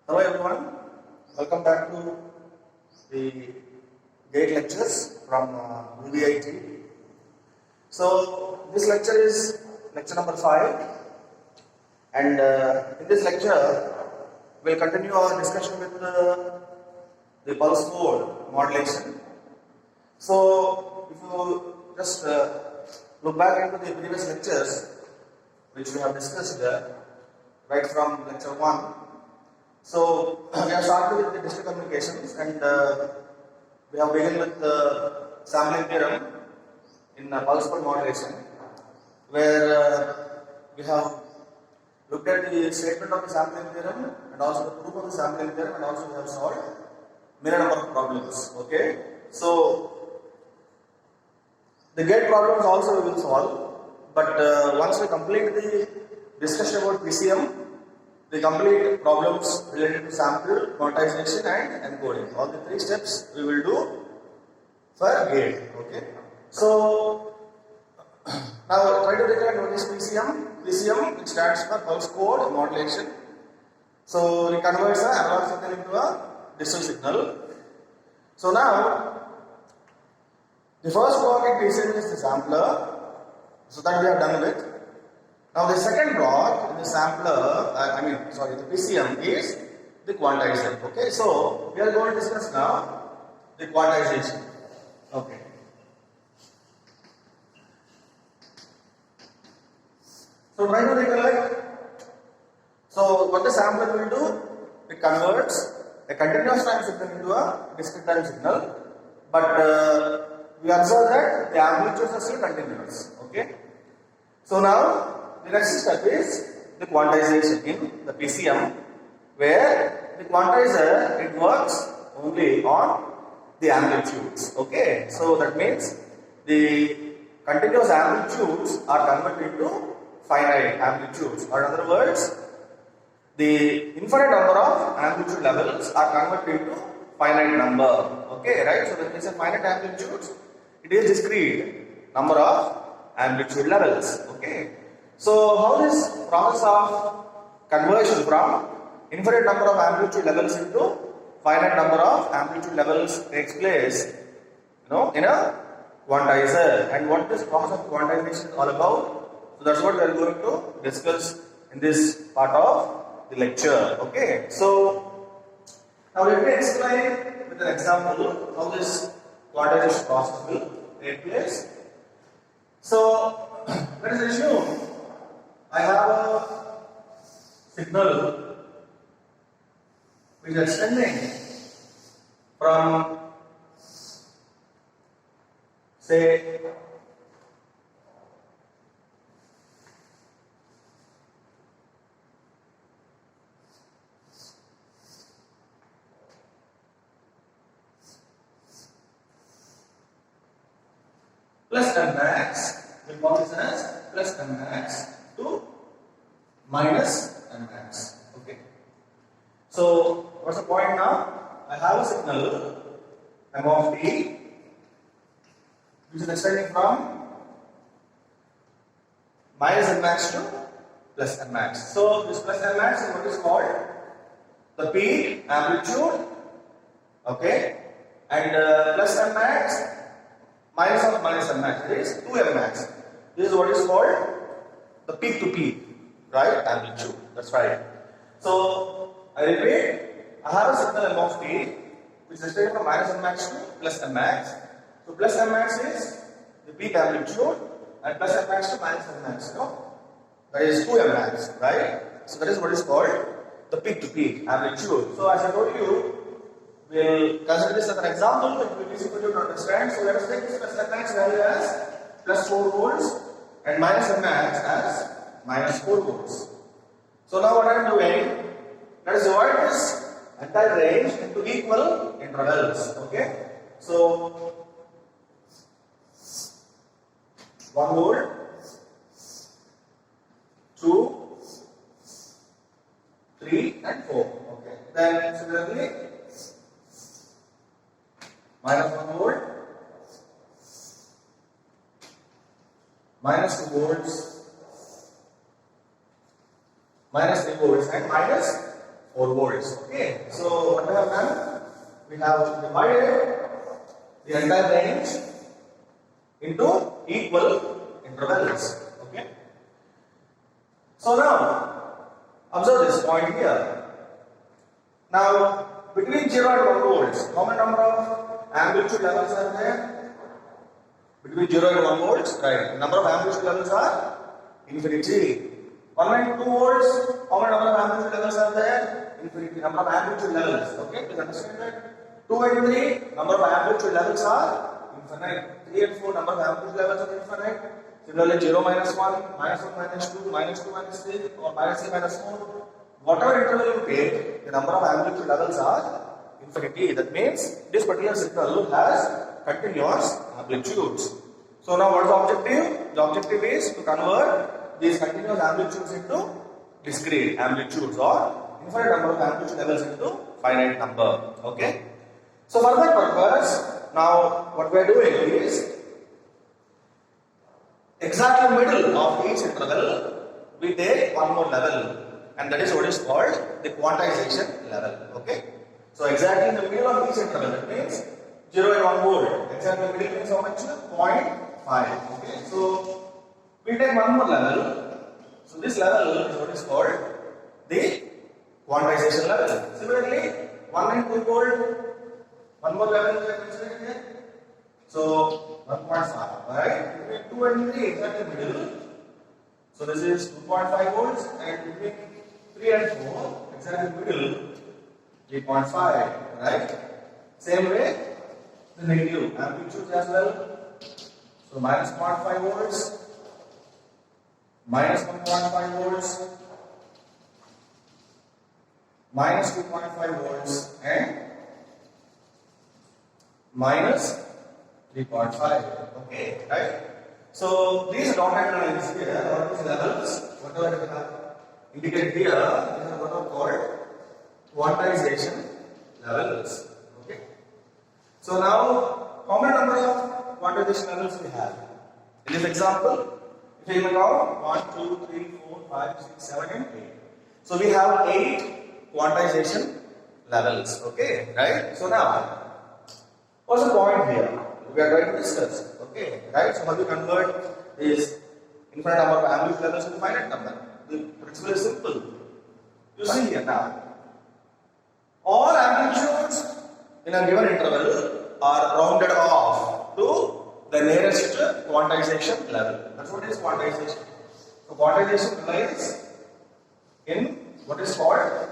Hello everyone, welcome back to the GATE lectures from UVIT. So this lecture is lecture number 5, and in this lecture we will continue our discussion with the pulse mode modulation. So if you just look back into the previous lectures which we have discussed right from lecture 1. So we have started with the digital communications, and we have begun with the sampling theorem in pulse mode modulation, where we have looked at the statement of the sampling theorem and also the proof of the sampling theorem, and also we have solved many number of problems. Okay, so the gate problems also we will solve, but once we complete the discussion about PCM, the complete problems related to sample, quantization and encoding. All the 3 steps we will do for gate. Okay. So now try to recollect what is PCM. PCM, it stands for pulse code modulation. So it converts the analog signal into a digital signal. So now the first block in PCM is the sampler. So that we have done with. Now the second block in the sampler, the PCM is the quantizer. Okay, so we are going to discuss now the quantization. Okay. So try to recollect. So what the sampler will do? It converts a continuous time signal into a discrete time signal, but we observe that the amplitudes are still continuous. Okay. So now the next step is the quantization in the PCM, where the quantizer, it works only on the amplitudes. Okay, so that means the continuous amplitudes are converted into finite amplitudes, or in other words, the infinite number of amplitude levels are converted into finite number. Okay, right? So when we say finite amplitudes, it is discrete number of amplitude levels. Okay. So how this process of conversion from infinite number of amplitude levels into finite number of amplitude levels takes place, in a quantizer, and what this process of quantization is all about. So that's what we are going to discuss in this part of the lecture. Okay. So now let me explain with an example how this quantization process will take place. So let us assume I have a signal which is extending from, say, plus M max, we call this as plus M max to minus M max. Okay. So what's the point now? I have a signal M of t which is extending from minus M max to plus M max. So this plus M max is what is called the peak amplitude. Okay. And plus M max minus of minus M max, it is 2 M max. This is what is called the peak to peak, right? Amplitude. That's right. So I repeat, I have a signal M of t which is extending from minus M max to plus M max. So plus M max is the peak amplitude, and plus M max to minus M max. That is 2 M max, right? So that is what is called the peak to peak amplitude. So as I told you, we'll consider this as an example. It will be easy for you to understand. So let us take this plus M max value as plus 4 volts and minus M max as minus 4 volts. So now what I am doing, let us divide this entire range into equal intervals. Okay. So 1 volt, 2, 3 and 4. Okay. Then similarly minus 1 volt, minus 2 volts, minus 3 volts, and minus 4 volts. Okay, so what we have done? We have divided the entire range into equal intervals. Okay. So now observe this point here. Now between 0 and 1 volts, how many number of amplitude levels are there? Between 0 and 1 volts, right? Number of amplitude levels are infinity. 1 and 2 volts, how many number of amplitude levels are there? Infinity. Number of amplitude levels. Okay, please understand that. 2 and 3, number of amplitude levels are infinite. 3 and 4, number of amplitude levels are infinite. Similarly, 0 minus 1, minus 1 minus 2, minus 2 minus 3, or minus 3 minus 4. Whatever interval you take, the number of amplitude levels are infinity. That means this particular signal has continuous amplitudes. So now what is the objective? The objective is to convert these continuous amplitudes into discrete amplitudes or infinite number of amplitude levels into finite number. Okay. So for that purpose, now what we are doing is exactly middle of each interval we take one more level, and that is what is called the quantization level. Okay. So exactly in the middle of each interval, that means 0 and 1 volt. Exactly middle means how much? 0.5. Okay. So we take one more level. So this level is what is called the quantization level. Similarly, 1 and 2 volt. One more level we are considering here. So 1.5. Right? Between 2 and 3, exactly middle. So this is 2.5 volts, and between 3 and 4, exactly middle, 3.5. Right? Same way, the negative amplitudes as well. So minus 0.5 volts, minus 1.5 volts, minus 2.5 volts, and minus 3.5. Okay, right? So these dotted lines here, or these levels, whatever we have indicated here, these are what are called quantization levels. Okay. So now, how many number of quantization levels we have? In this example, if you count 1, 2, 3, 4, 5, 6, 7, and 8. So we have 8 quantization levels. Okay, right? So now, what's the point here? We are trying to discuss. Okay, right? So how do you convert this infinite number of amplitude levels into finite number? The principle is simple. You see here now. All amplitudes in a given interval are rounded off to the nearest quantization level. That's what is quantization. So quantization lies in what is called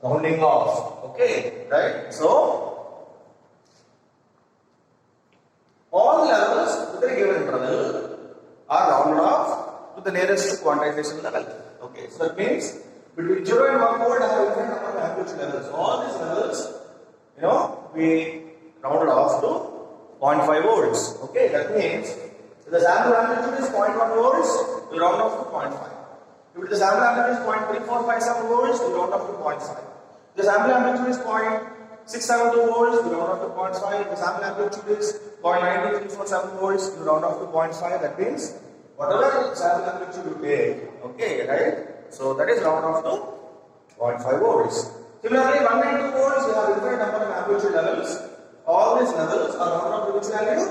rounding off. Okay, right? So all levels within a given interval are rounded off to the nearest quantization level. Okay, so that means between 0 and 1 volt I have different number of amplitude levels. All these levels, we rounded off to 0.5 volts. Okay, that means if the sample amplitude is 0.1 volts, we round off to 0.5. If the sample amplitude is 0.3457 volts, we round off to 0.5. If the sample amplitude is 0.672 volts, we round off to 0.5. If the sample amplitude is 0.9347 volts, you round off to 0.5. That means whatever sample amplitude you take, okay, right? So that is round off to 0.5 volts. Similarly, 1 and 2 volts, we have different number of amplitude levels. All these levels are round off to which value?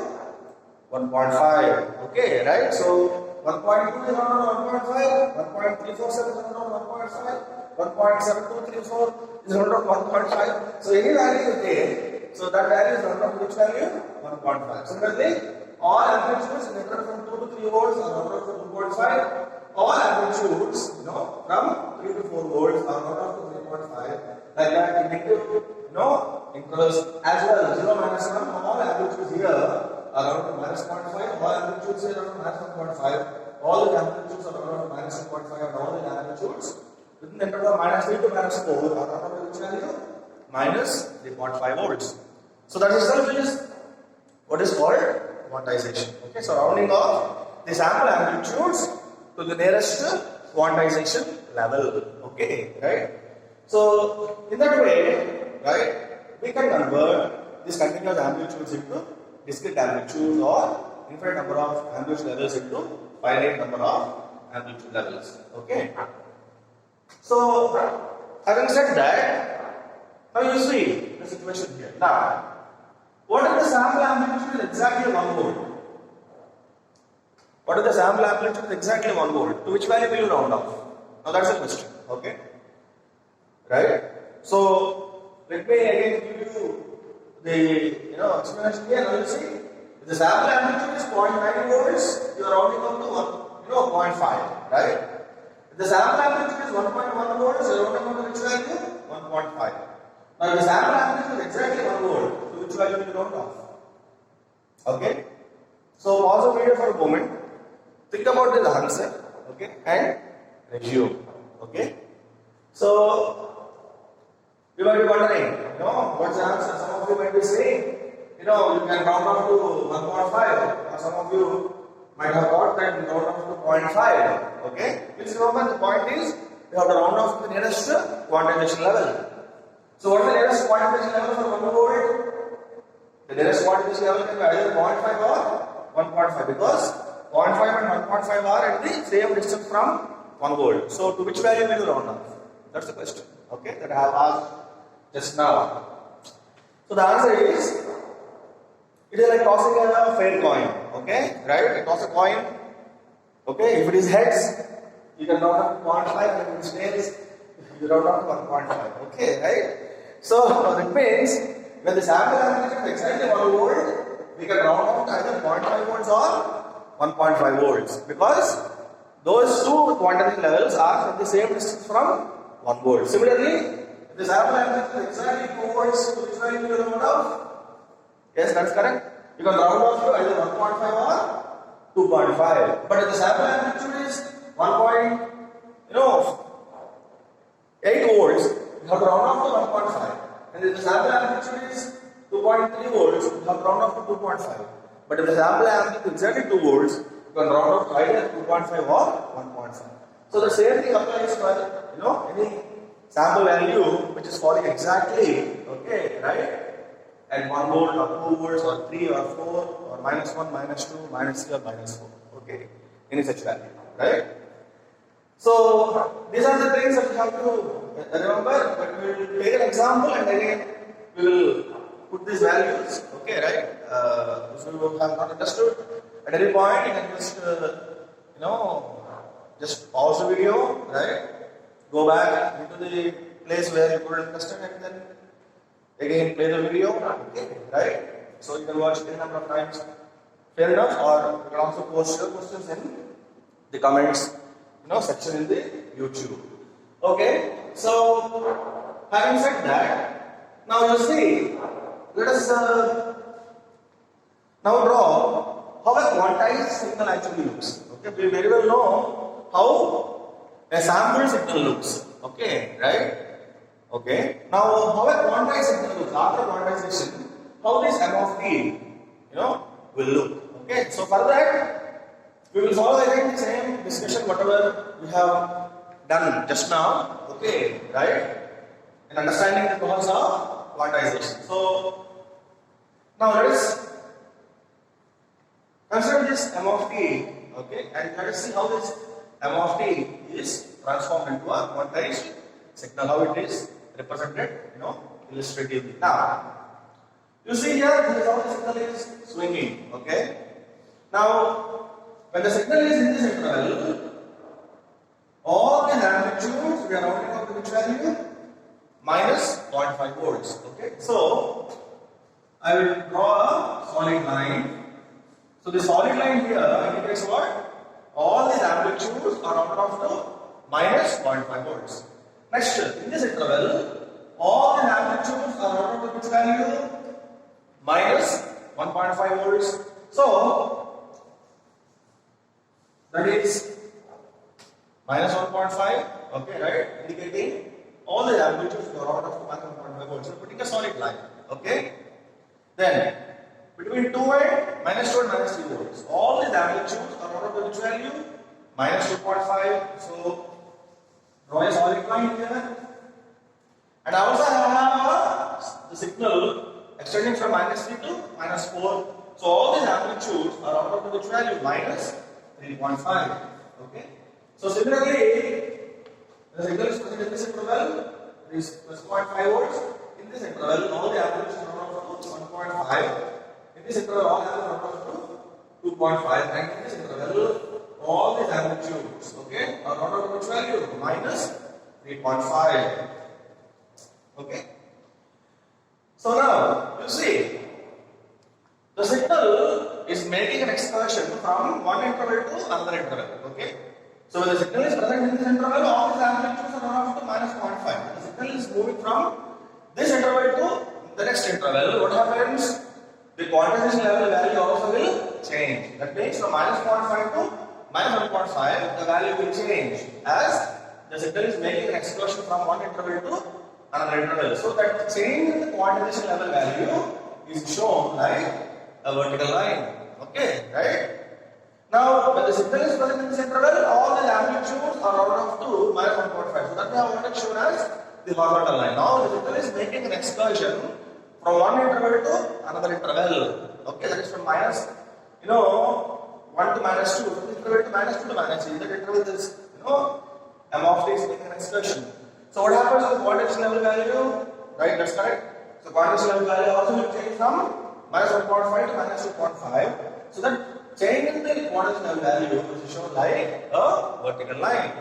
1.5. Okay, right? So 1.2 is round off 1.5, 1.347 is round off 1.5, 1.7234 is round off 1.5. So any value you take, so that value is round off to which value? 1.5. Similarly, all amplitudes in interval from 2 to 3 volts are round off to 2.5. All amplitudes, from 3 to 4 volts are round off to 3.5. Like that, in intervals as well. 0 minus 1, all amplitudes here are round to minus 0.5. All amplitudes here are round to minus 1.5. All the amplitudes are round to minus 2.5, and all the amplitudes within the interval of minus 3 to minus 4 are round to which value? Minus 3.5 volts. So that itself is what is called quantization. Okay, so rounding off the sample amplitudes to the nearest quantization level. Okay, right? So in that way, right, we can convert these continuous amplitudes into discrete amplitudes or infinite number of amplitude levels into finite number of amplitude levels. Okay. So, having said that, now you see the situation here. Now, what if the sample amplitude is exactly 1 volt? What if the sample amplitude is exactly 1 volt? To which value will you round off? Now that's the question. Okay? Right? So, let me again give you the explanation here. Now you see, if the sample amplitude is 0.9 volts, you are rounding up to 0.5, right? If the sample amplitude is 1.1 volts, you are rounding up to which value? 1.5. Now, if the sample amplitude is exactly 1 volt, to which value will you round off? Okay? So, pause the video for a moment. Think about the answer, okay, and resume, okay? So, you might be wondering, what's the answer? Some of you might be saying, you can round off to 1.5, or some of you might have thought that you round off to 0.5, okay? Please remember the point is, you have to round off to the nearest quantization level. So, what is the nearest quantization level for 1 volt? The nearest quantization level can be either 0.5 or 1.5 because 0.5 and 1.5 are at the same distance from 1 volt. So, to which value will you round off? That's the question, okay, that I have asked just now. So, the answer is, it is like tossing a fair coin, okay, right? You toss a coin, okay, if it is heads, you can round up to 0.5, and if it is tails, you round up to 1.5, okay, right? So, that means, when the sample amplitude is exactly 1 volt, we can round off to either 0.5 volts or 1.5 volts because those two quantity levels are from the same distance from 1 volt. Similarly, if the sample amplitude is exactly 2 volts, to which value will you round off? Yes, that's correct. You can round off to either 1.5 or 2.5. But if the sample amplitude is 1.8 volts, you have to round off to 1.5. And if the sample amplitude is 2.3 volts, you have to round off to 2.5. But if the sample amplitude is exactly 2 volts, you can round off to either 2.5 or 1.5. So the same thing applies for any sample value which is falling exactly, okay, right? At 1 volt or 2 volts or 3 or 4 or -1, -2, -3 or -4, okay, any such value, right? So these are the things that you have to remember. But we will take an example and again we will put these values, okay, right? If you have not understood at any point, you can just just pause the video, right? Go back into the place where you couldn't understand and then again play the video, okay, right? So you can watch it a number of times, fair enough, or you can also post your questions in the comments, section in the YouTube. Okay, so having said that, now you see, let us now draw how a quantized signal actually looks. Okay, we very well know how a sample signal looks. Okay, right? Okay. Now, how a quantized signal looks after quantization? How this M of t, will look. Okay. So for that, we will follow again the same discussion whatever we have done just now. Okay, right? In understanding the process of quantization. So now let us consider this M of t, okay, and let us see how this M of t is transformed into a quantized signal, how it is represented, illustratively. Now, you see here, this is how the signal is swinging, okay. Now, when the signal is in this interval, all the amplitudes we are rounding up to which value? Minus 0.5 volts, okay. So, I will draw a solid line. So the solid line here indicates what? All these amplitudes are rounded off to minus 0.5 volts. Next, in this interval, all the amplitudes are rounded to which value? Minus 1.5 volts. So, that is minus 1.5, okay, right? Indicating all the amplitudes are rounded off to minus 1.5 volts. So, putting a solid line, okay? Then, between 2 and minus 2 and minus 3 volts, all these amplitudes are rounded to which value? Minus 2.5. So, draw a solid line here. And I also have the signal extending from minus 3 to minus 4. So, all these amplitudes are rounded to which value? Minus 3.5. Okay. So, similarly, the signal is presented is plus 0.5 volts. In this interval, all the amplitudes are run off to 1.5. In this interval, all amplitudes run off to 2.5. And in this interval, all these amplitudes, okay, are run off to which value? Minus 3.5. Okay. So now, you see, the signal is making an excursion from one interval to another interval. Okay. So when the signal is present in this interval, all these amplitudes are run off to minus 0.5. The signal is moving from this interval to the next interval. What happens? The quantization level value also will change. That means from minus 0.5 to minus 1.5, the value will change as the signal is making an excursion from one interval to another interval. So that change in the quantization level value is shown like a vertical line. Okay, right? Now, when the signal is present in this interval, all the amplitudes are rounded off to minus 1.5. So that we have already shown as the horizontal line. Now, the signal is making an excursion from one interval to another interval. Okay, that is from minus, 1 to minus 2. From the interval to minus 2 to minus 3. That interval is, M of t is making an excursion. So what happens with quantization level value? Right, that's correct. So quantization level value also will change from minus 1.5 to minus 2.5. So that change in the quantization level value is shown like a vertical line.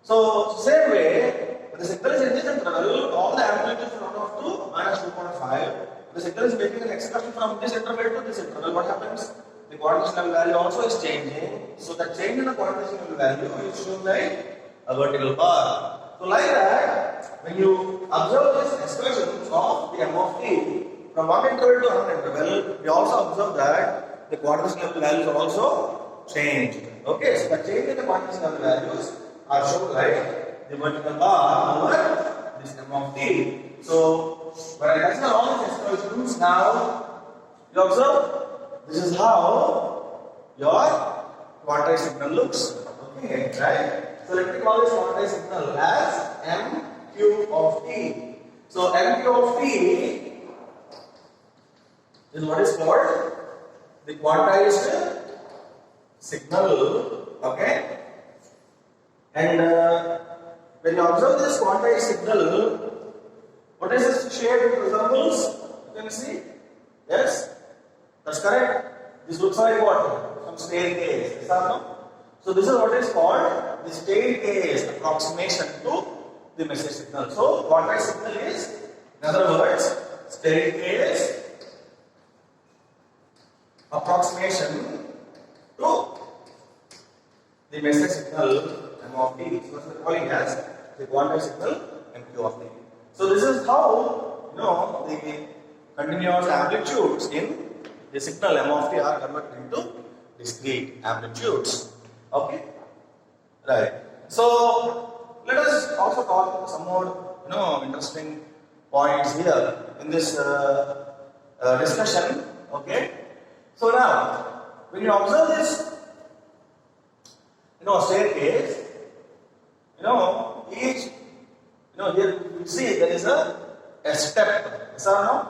So same way, when the signal is in this interval, all the amplitudes run off to minus 2.5. The signal is making an excursion from this interval to this interval. What happens? The quantization level value also is changing. So the change in the quantization level value is shown like a vertical bar. So like that, when you observe this excursions of the M of t from one interval to another interval, we also observe that the quantization level values are also changed. Okay, so the change in the quantization level values are shown like the vertical bar over this M of t. So when I consider all these excursions, now you observe this is how your quantized signal looks. Okay, right? So let me call this quantized signal as M cube of t. So M cube of t is what is called the quantized signal. Okay, and when you observe this quantized signal, what is this shape it resembles? You can see. Yes, that's correct. This looks like what? Some staircase. Yes or no? So this is what is called the staircase approximation to the message signal. So quantized signal is, in other words, staircase approximation to the message signal M of t. So we are calling as the quantized signal MQ of t. So this is how the continuous amplitudes in the signal M of t are converted into discrete amplitudes. Okay, right. So let us also talk some more interesting points here in this discussion. Okay. So now, when you observe this, staircase, each, here you see there is a step. Yes or no?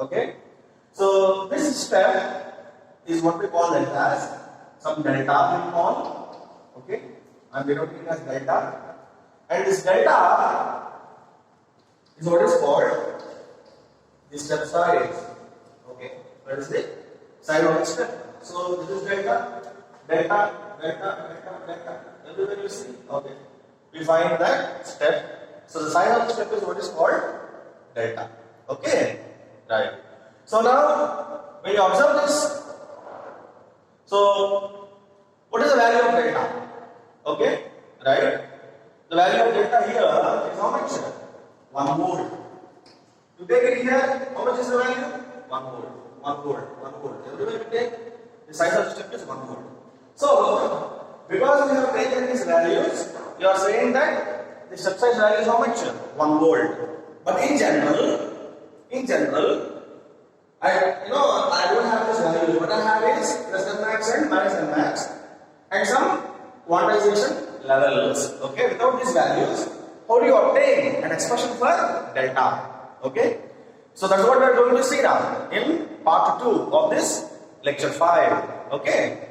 Okay. So this step is what we call as some delta we call. Okay. I'm denoting it as delta. And this delta is what is called the step size. Okay. What is it? Side of the step. So this is delta, delta, delta, delta, delta. Everywhere you see. Okay. We find that step. So the size of the step is what is called delta. Okay. Right. So now when you observe this, so what is the value of delta? Okay. Right. The value of delta here is how much? 1 volt. You take it here. How much is the value? 1 volt. 1 volt, 1 volt. Everywhere you take, the size of the step is 1 volt. So, because we have taken these values, you are saying that the step size value is how much? 1 volt. But in general, I don't have this value. What I have is plus n max and minus n max and some quantization levels. Okay, without these values, how do you obtain an expression for delta? Okay, so that's what we are going to see now in part 2 of this lecture 5. Okay.